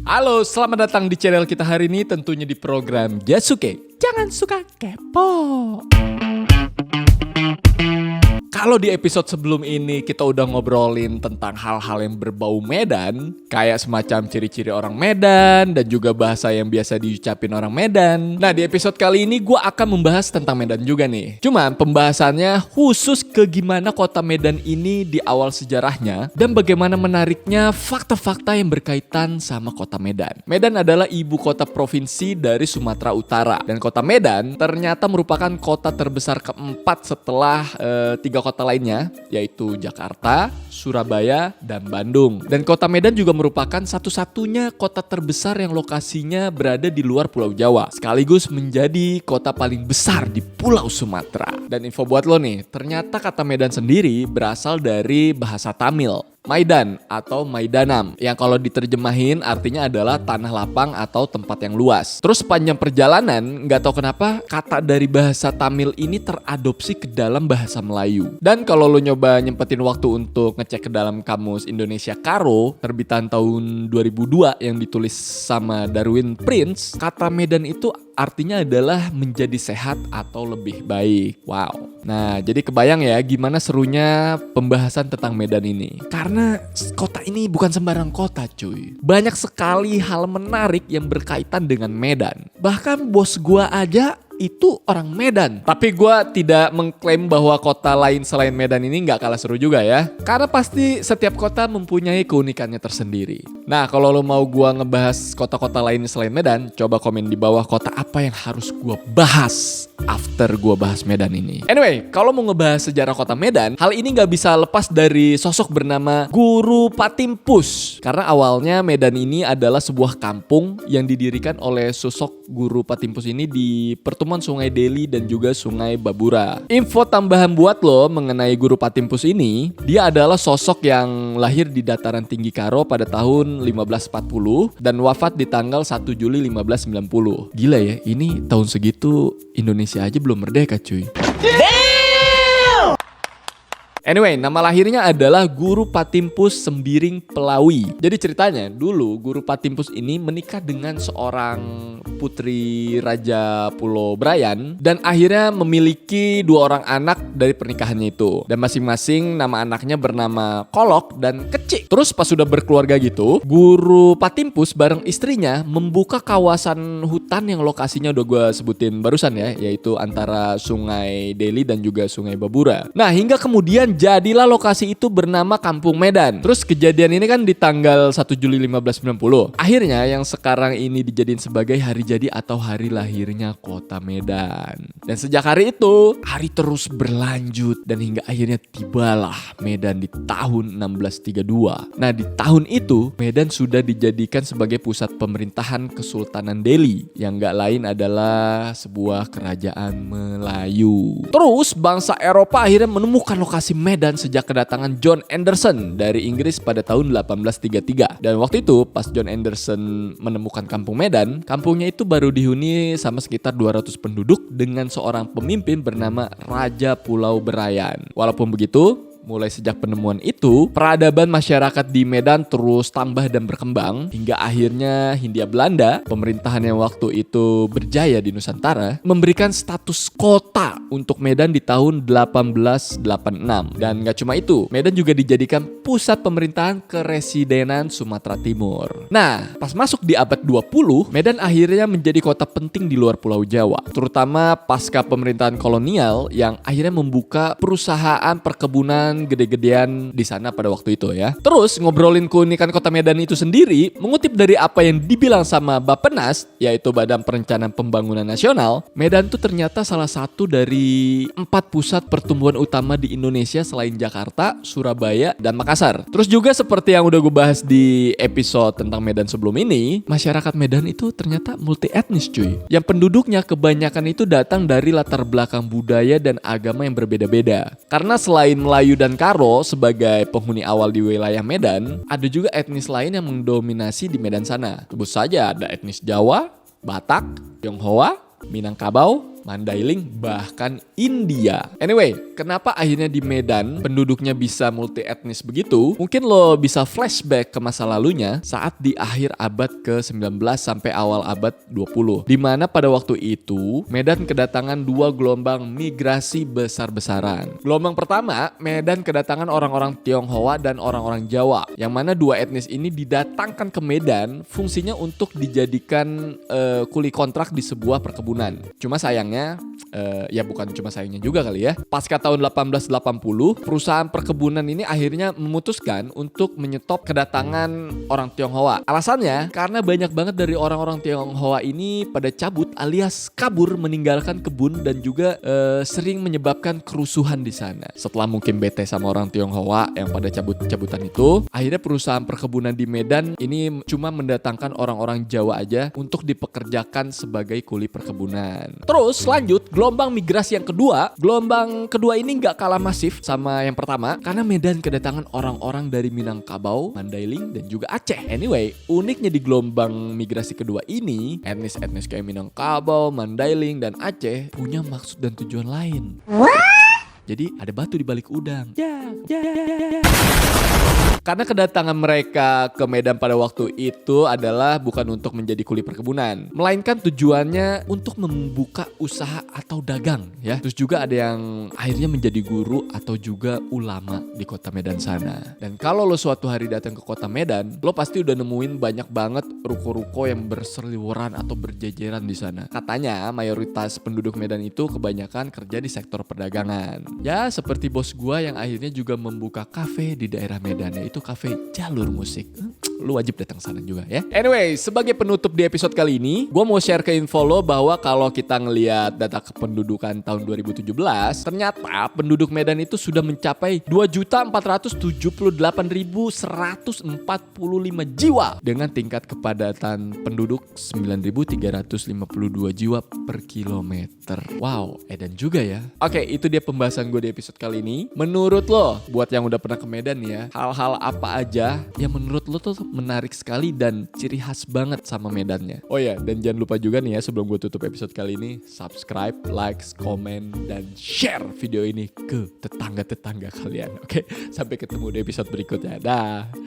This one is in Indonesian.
Halo, selamat datang di channel kita hari ini, tentunya di program Jasuke. Jangan suka kepo. Kalau di episode sebelum ini kita udah ngobrolin tentang hal-hal yang berbau Medan, kayak semacam ciri-ciri orang Medan dan juga bahasa yang biasa diucapin orang Medan. Nah, di episode kali ini gue akan membahas tentang Medan juga nih. Cuman pembahasannya khusus ke gimana kota Medan ini di awal sejarahnya dan bagaimana menariknya fakta-fakta yang berkaitan sama kota Medan. Medan adalah ibu kota provinsi dari Sumatera Utara dan kota Medan ternyata merupakan kota terbesar keempat setelah tiga kota lainnya, yaitu Jakarta, Surabaya, dan Bandung. Dan kota Medan juga merupakan satu-satunya kota terbesar yang lokasinya berada di luar Pulau Jawa, sekaligus menjadi kota paling besar di Pulau Sumatera. Dan info buat lo nih, ternyata kata Medan sendiri berasal dari bahasa Tamil, Maidan atau Maidanam, yang kalau diterjemahin artinya adalah tanah lapang atau tempat yang luas. Terus sepanjang perjalanan, nggak tahu kenapa kata dari bahasa Tamil ini teradopsi ke dalam bahasa Melayu. Dan kalau lo nyoba nyempetin waktu untuk ngecek ke dalam kamus Indonesia Karo terbitan tahun 2002 yang ditulis sama Darwin Prince, kata Medan itu artinya adalah menjadi sehat atau lebih baik. Wow. Nah, jadi kebayang ya gimana serunya pembahasan tentang Medan ini. Karena kota ini bukan sembarang kota, cuy. Banyak sekali hal menarik yang berkaitan dengan Medan. Bahkan bos gua aja itu orang Medan. Tapi gue tidak mengklaim bahwa kota lain selain Medan ini gak kalah seru juga ya. Karena pasti setiap kota mempunyai keunikannya tersendiri. Nah, kalau lo mau gue ngebahas kota-kota lain selain Medan, coba komen di bawah kota apa yang harus gue bahas after gue bahas Medan ini. Anyway, kalau mau ngebahas sejarah kota Medan, hal ini gak bisa lepas dari sosok bernama Guru Patimpus. Karena awalnya Medan ini adalah sebuah kampung yang didirikan oleh sosok Guru Patimpus ini di pertemuan Sungai Deli dan juga Sungai Babura. Info tambahan buat lo mengenai Guru Patimpus ini, dia adalah sosok yang lahir di dataran tinggi Karo pada tahun 1540 dan wafat di tanggal 1 Juli 1590. Gila ya, ini tahun segitu Indonesia aja belum merdeka, cuy. Anyway, nama lahirnya adalah Guru Patimpus Sembiring Pelawi. Jadi ceritanya, dulu Guru Patimpus ini menikah dengan seorang putri Raja Pulau Brayan dan akhirnya memiliki 2 orang anak dari pernikahannya itu. Dan masing-masing nama anaknya bernama Kolok dan Kecik. Terus pas sudah berkeluarga gitu, Guru Patimpus bareng istrinya membuka kawasan hutan yang lokasinya udah gue sebutin barusan ya, yaitu antara Sungai Deli dan juga Sungai Babura. Nah, hingga kemudian jadilah lokasi itu bernama Kampung Medan. Terus kejadian ini kan di tanggal 1 Juli 1590. Akhirnya yang sekarang ini dijadiin sebagai hari jadi atau hari lahirnya kota Medan. Dan sejak hari itu, hari terus berlanjut dan hingga akhirnya tibalah Medan di tahun 1632. Nah, di tahun itu Medan sudah dijadikan sebagai pusat pemerintahan Kesultanan Delhi yang gak lain adalah sebuah kerajaan Melayu. Terus bangsa Eropa akhirnya menemukan lokasi Medan sejak kedatangan John Anderson dari Inggris pada tahun 1833. Dan waktu itu pas John Anderson menemukan kampung Medan, kampungnya itu baru dihuni sama sekitar 200 penduduk dengan seorang pemimpin bernama Raja Pulau Berayan. Walaupun begitu, mulai sejak penemuan itu, peradaban masyarakat di Medan terus tambah dan berkembang hingga akhirnya Hindia Belanda, pemerintahan yang waktu itu berjaya di Nusantara, memberikan status kota untuk Medan di tahun 1886. Dan gak cuma itu, Medan juga dijadikan pusat pemerintahan Keresidenan Sumatera Timur. Nah, pas masuk di abad 20, Medan akhirnya menjadi kota penting di luar Pulau Jawa, terutama pasca pemerintahan kolonial yang akhirnya membuka perusahaan perkebunan gede-gedean di sana pada waktu itu ya. Terus ngobrolin keunikan kota Medan itu sendiri, mengutip dari apa yang dibilang sama Bappenas, yaitu Badan Perencanaan Pembangunan Nasional, Medan tuh ternyata salah satu dari 4 pusat pertumbuhan utama di Indonesia selain Jakarta, Surabaya, dan Makassar. Terus juga seperti yang udah gue bahas di episode tentang Medan sebelum ini, masyarakat Medan itu ternyata multi etnis, cuy. Yang penduduknya kebanyakan itu datang dari latar belakang budaya dan agama yang berbeda-beda. Karena selain Melayu dan Karo sebagai penghuni awal di wilayah Medan, ada juga etnis lain yang mendominasi di Medan sana. Sebut saja ada etnis Jawa, Batak, Tionghoa, Minangkabau, Mandailing, bahkan India. Anyway, kenapa akhirnya di Medan penduduknya bisa multi etnis begitu? Mungkin lo bisa flashback ke masa lalunya saat di akhir abad ke-19 sampai awal abad 20. Di mana pada waktu itu Medan kedatangan dua gelombang migrasi besar-besaran. Gelombang pertama, Medan kedatangan orang-orang Tionghoa dan orang-orang Jawa, yang mana dua etnis ini didatangkan ke Medan fungsinya untuk dijadikan kuli kontrak di sebuah perkebunan. Cuma sayangnya, ya bukan cuma sayangnya juga kali ya, pasca tahun 1880 perusahaan perkebunan ini akhirnya memutuskan untuk menyetop kedatangan orang Tionghoa. Alasannya karena banyak banget dari orang-orang Tionghoa ini pada cabut alias kabur meninggalkan kebun dan juga sering menyebabkan kerusuhan di sana. Setelah mungkin bete sama orang Tionghoa yang pada cabut-cabutan itu, akhirnya perusahaan perkebunan di Medan ini cuma mendatangkan orang-orang Jawa aja untuk dipekerjakan sebagai kuli perkebunan. Terus lanjut, gelombang migrasi yang kedua. Gelombang kedua ini gak kalah masif sama yang pertama karena Medan kedatangan orang-orang dari Minangkabau, Mandailing, dan juga Aceh. Anyway, uniknya di gelombang migrasi kedua ini, etnis-etnis kayak Minangkabau, Mandailing, dan Aceh punya maksud dan tujuan lain. Jadi ada batu di balik udang. Karena kedatangan mereka ke Medan pada waktu itu adalah bukan untuk menjadi kuli perkebunan, melainkan tujuannya untuk membuka usaha atau dagang ya. Terus juga ada yang akhirnya menjadi guru atau juga ulama di kota Medan sana. Dan kalau lo suatu hari datang ke kota Medan, lo pasti udah nemuin banyak banget ruko-ruko yang berseliweran atau berjejeran di sana. Katanya mayoritas penduduk Medan itu kebanyakan kerja di sektor perdagangan. Ya seperti bos gua yang akhirnya juga membuka kafe di daerah Medan, yaitu kafe Jalur Musik. Lu wajib datang sana juga ya. Anyway, sebagai penutup di episode kali ini, gue mau share ke info lo bahwa kalau kita ngelihat data kependudukan tahun 2017, ternyata penduduk Medan itu sudah mencapai 2.478.145 jiwa dengan tingkat kepadatan penduduk 9.352 jiwa per kilometer. Wow, edan juga ya. Oke, itu dia pembahasan gue di episode kali ini. Menurut lo, buat yang udah pernah ke Medan ya, hal-hal apa aja yang menurut lo tuh menarik sekali dan ciri khas banget sama Medannya? Oh ya, dan jangan lupa juga nih ya, sebelum gue tutup episode kali ini, subscribe, like, komen, dan share video ini ke tetangga-tetangga kalian. Oke, sampai ketemu di episode berikutnya. Dah.